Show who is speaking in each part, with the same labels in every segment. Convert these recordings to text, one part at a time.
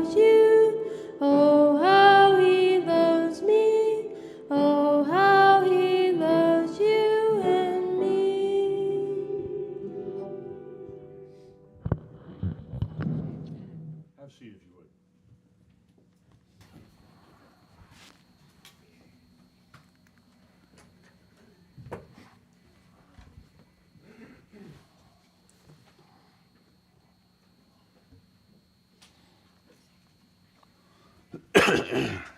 Speaker 1: loves you. Oh, how he loves me. Oh, how he loves you and me.
Speaker 2: Have a seat if you would.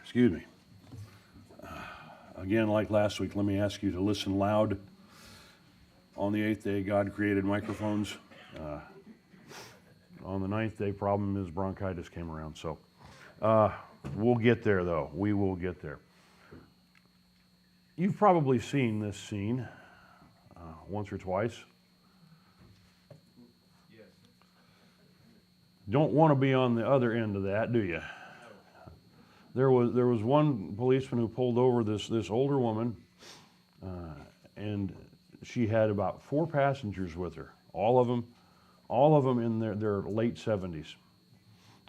Speaker 2: Excuse me. Again, like last week, let me ask you to listen loud. On the 8th day, God created microphones. On the 9th day, problem is bronchitis came around. So we'll get there, though. We will get there. You've probably seen this scene once or twice.
Speaker 3: Yes.
Speaker 2: Don't want to be on the other end of that, do you? There was one policeman who pulled over this older woman, and she had about 4 passengers with her, all of them in their late 70s.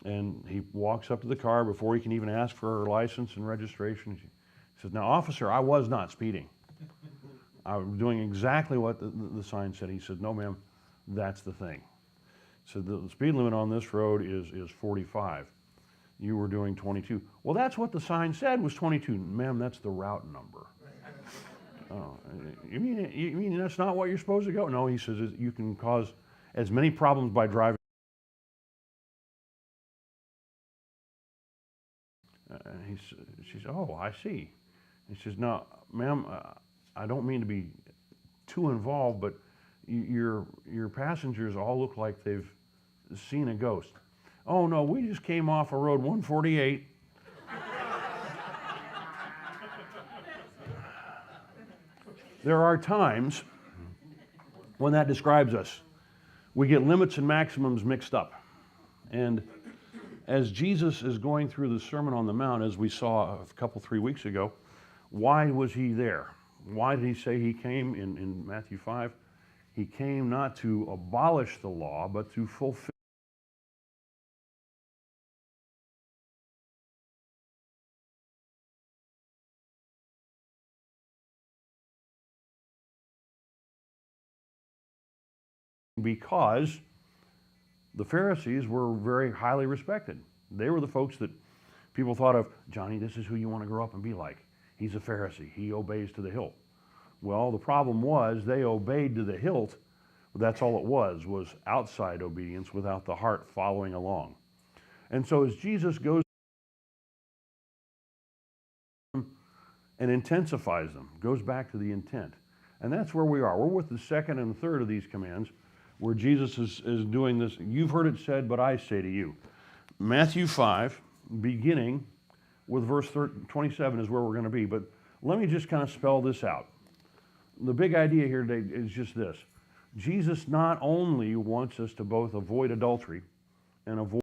Speaker 2: And he walks up to the car before he can even ask for her license and registration. He says, "Now, officer, I was not speeding. I was doing exactly what the sign said." He said, "No, ma'am, that's the thing." So the speed limit on this road is 45. You were doing 22. Well, that's what the sign said was 22. Ma'am, that's the route number. Oh, you mean that's not what you're supposed to go? No, he says you can cause as many problems by driving. She says, "Oh, I see." He says, "No, ma'am, I don't mean to be too involved, but your passengers all look like they've seen a ghost." "Oh, no, we just came off of road 148. There are times when that describes us. We get limits and maximums mixed up. And as Jesus is going through the Sermon on the Mount, as we saw a couple, 3 weeks ago, why was he there? Why did he say he came in Matthew 5? He came not to abolish the law, but to fulfill. Because the Pharisees were very highly respected. They were the folks that people thought of, Johnny, this is who you want to grow up and be like. He's a Pharisee. He obeys to the hilt. Well, the problem was they obeyed to the hilt, but that's all it was outside obedience without the heart following along. And so as Jesus goes and intensifies them, goes back to the intent. And that's where we are. We're with the second and third of these commands, where Jesus is doing this. You've heard it said, but I say to you. Matthew 5, beginning with verse 27 is where we're going to be. But let me just kind of spell this out. The big idea here today is just this. Jesus not only wants us to both avoid adultery and avoid